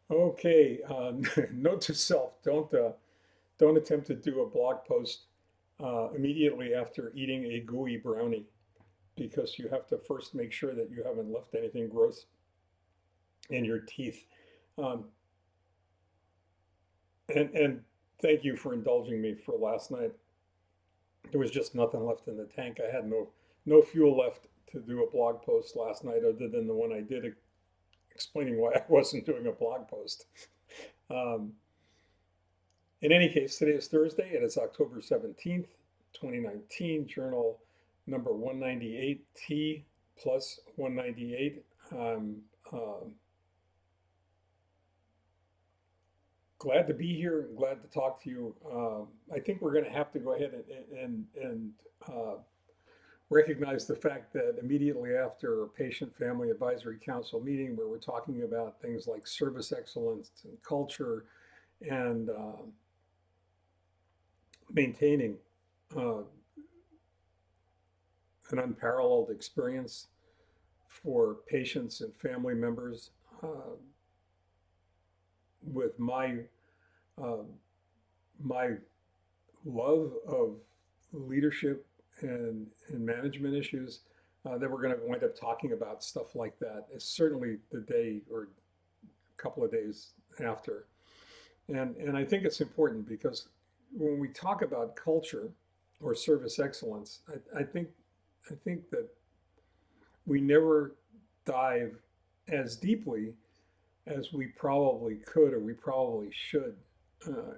Okay, note to self, don't attempt to do a blog post immediately after eating a gooey brownie because you have to first make sure that you haven't left anything gross in your teeth. Um, and thank you for indulging me for last night. There was just nothing left in the tank. I had no fuel left to do a blog post last night other than the one I did explaining why I wasn't doing a blog post. Um, In any case, today is Thursday. It is October 17th, 2019, journal number 198, T plus 198. I'm glad to be here. I'm glad to talk to you. I think we're going to have to go ahead and recognize the fact that immediately after a patient family advisory council meeting where we're talking about things like service excellence and culture and maintaining uh, an unparalleled experience for patients and family members uh, with uh, my love of leadership and management issues that we're going to wind up talking about stuff like that. It's certainly the day or a couple of days after. And I think it's important because when we talk about culture or service excellence, I think that we never dive as deeply as we probably could or we probably should.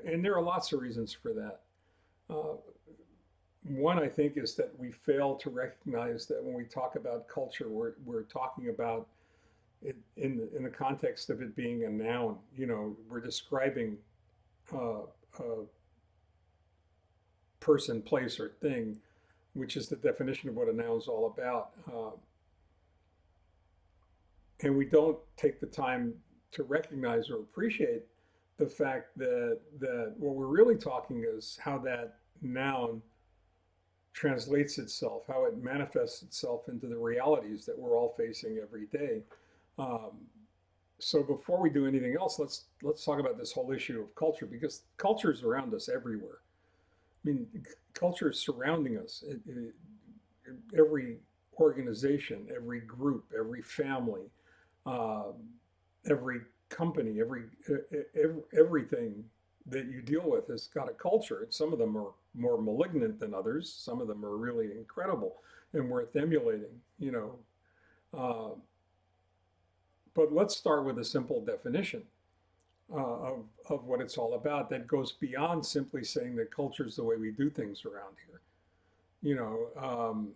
And there are lots of reasons for that. Uh, One, I think, is that we fail to recognize that when we talk about culture, we're talking about it in the context of it being a noun. You know, we're describing a person, place, or thing, which is the definition of what a noun is all about. And we don't take the time to recognize or appreciate the fact that what we're really talking is how that noun translates itself, how it manifests itself into the realities that we're all facing every day. Um, so before we do anything else, let's talk about this whole issue of culture because culture is around us everywhere. I mean, culture is surrounding us. Every organization, every group, every family, um, every company, everything that you deal with has got a culture. And some of them are more malignant than others. Some of them are really incredible and worth emulating. Uh, but let's start with a simple definition of what it's all about that goes beyond simply saying that culture is the way we do things around here. You know,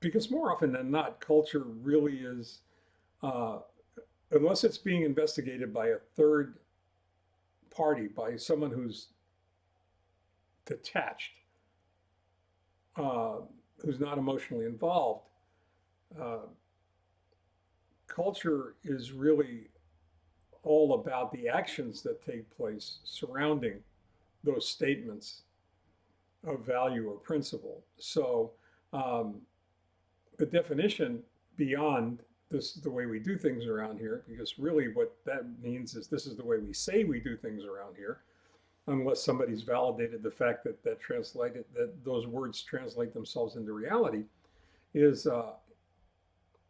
because more often than not, culture really is, uh, unless it's being investigated by a third party, by someone who's detached, uh, who's not emotionally involved, uh, culture is really all about the actions that take place surrounding those statements of value or principle. So um, the definition beyond this is the way we do things around here, because really what that means is this is the way we say we do things around here, unless somebody's validated the fact that that those words translate themselves into reality, is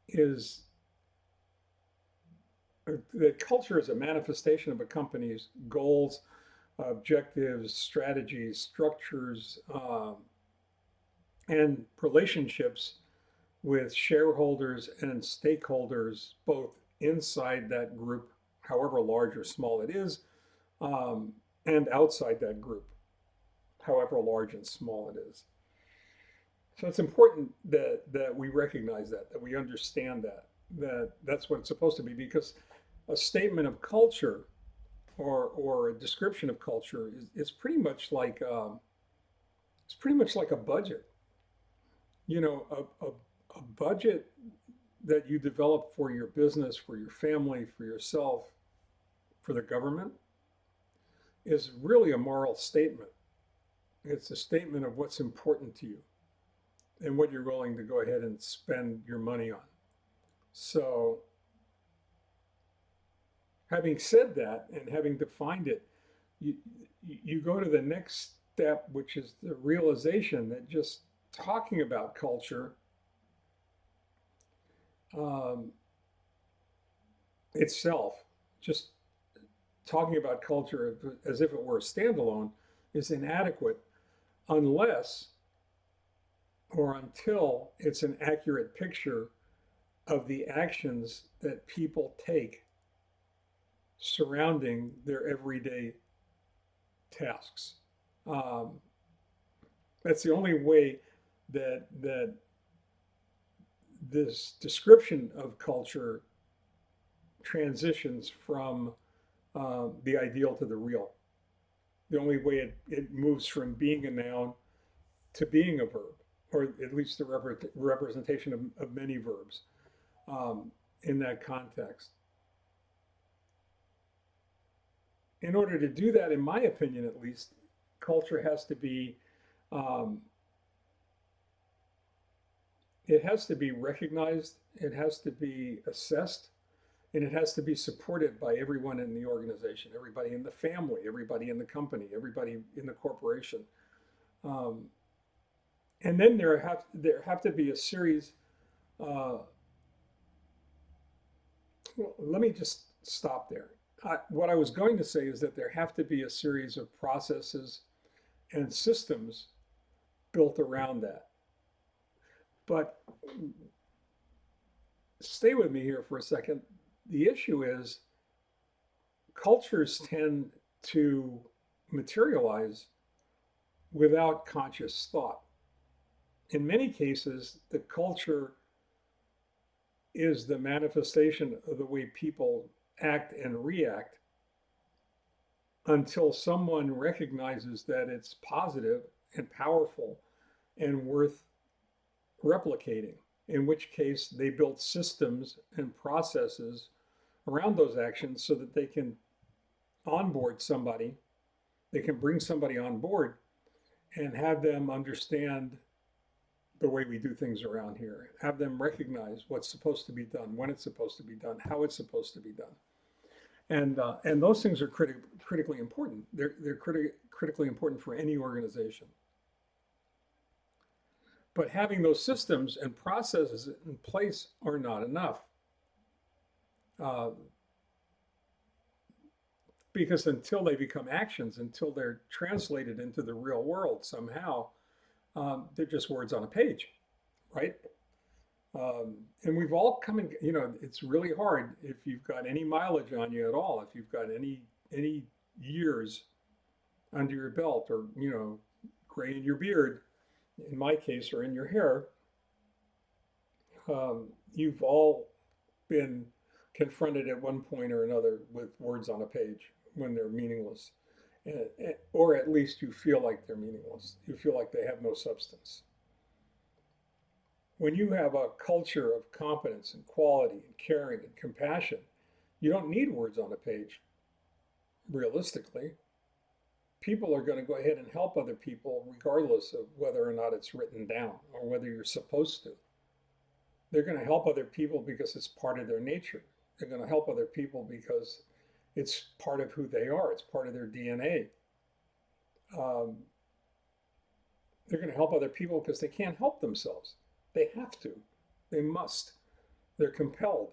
is that culture is a manifestation of a company's goals, objectives, strategies, structures, and relationships with shareholders and stakeholders, both inside that group, however large or small it is, um, and outside that group, however large and small it is. So it's important that we recognize that we understand that that's what it's supposed to be, because a statement of culture or a description of culture is pretty much like it's pretty much like a budget. You know, a budget that you develop for your business, for your family, for yourself, for the government is really a moral statement. It's a statement of what's important to you and what you're willing to go ahead and spend your money on. So Having said that and having defined it, you, you go to the next step, which is the realization that just talking about culture um, itself, just talking about culture as if it were a standalone, is inadequate unless or until it's an accurate picture of the actions that people take surrounding their everyday tasks. Um, that's the only way that this description of culture transitions from the ideal to the real. The only way it moves from being a noun to being a verb, or at least the representation of many verbs in that context. In order to do that, in my opinion at least, culture has to be um, it has to be recognized, it has to be assessed, and it has to be supported by everyone in the organization, everybody in the family, everybody in the company, everybody in the corporation. Um, and then there have to be a series. Uh, well, let me just stop there. What I was going to say is that there have to be a series of processes and systems built around that. But stay with me here for a second. The issue is cultures tend to materialize without conscious thought. In many cases, the culture is the manifestation of the way people act and react until someone recognizes that it's positive and powerful and worth replicating, in which case they build systems and processes around those actions so that they can onboard somebody, they can bring somebody on board and have them understand the way we do things around here, have them recognize what's supposed to be done, when it's supposed to be done, how it's supposed to be done. And those things are critically important. They're critically important for any organization. But having those systems and processes in place are not enough. Uh, because until they become actions, until they're translated into the real world somehow, they're just words on a page, right? And we've all come in, it's really hard if you've got any mileage on you at all, if you've got any years under your belt or, gray in your beard, in my case, or in your hair, you've all been confronted at one point or another with words on a page when they're meaningless. Or at least you feel like they're meaningless. You feel like they have no substance. When you have a culture of competence and quality and caring and compassion, you don't need words on a page, realistically. People are going to go ahead and help other people regardless of whether or not it's written down or whether you're supposed to. They're going to help other people because it's part of their nature. They're going to help other people because it's part of who they are. It's part of their DNA. Um, they're going to help other people because they can't help themselves. They have to. They must. They're compelled.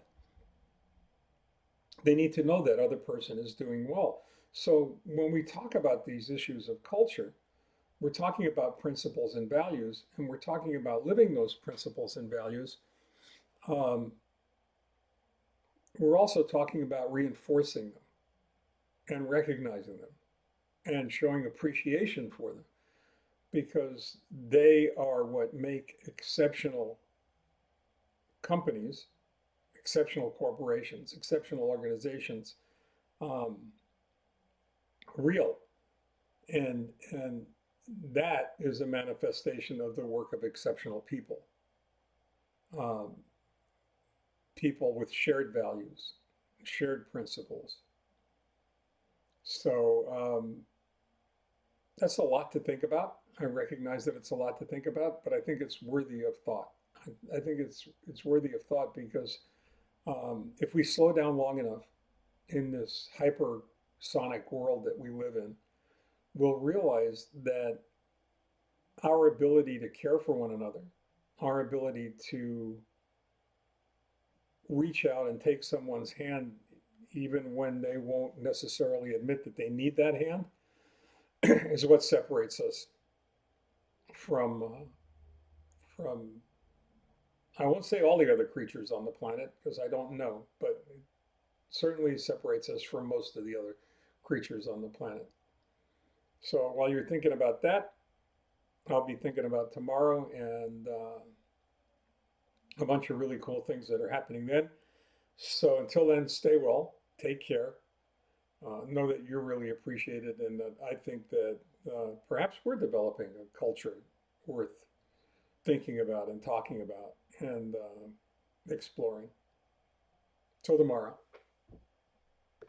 They need to know that other person is doing well. So when we talk about these issues of culture, we're talking about principles and values, and we're talking about living those principles and values. Um, we're also talking about reinforcing them and recognizing them and showing appreciation for them because they are what make exceptional companies, exceptional corporations, exceptional organizations um, real. And that is a manifestation of the work of exceptional people, um, people with shared values, shared principles. So that's a lot to think about. I recognize that it's a lot to think about, but I think it's worthy of thought. I think it's worthy of thought because if we slow down long enough in this hypersonic world that we live in will realize that our ability to care for one another, our ability to reach out and take someone's hand even when they won't necessarily admit that they need that hand is what separates us from from I won't say all the other creatures on the planet because I don't know, but it certainly separates us from most of the other creatures on the planet. So while you're thinking about that, I'll be thinking about tomorrow and a bunch of really cool things that are happening then. So until then, stay well, take care, know that you're really appreciated, and that I think that perhaps we're developing a culture worth thinking about and talking about and exploring. Till tomorrow.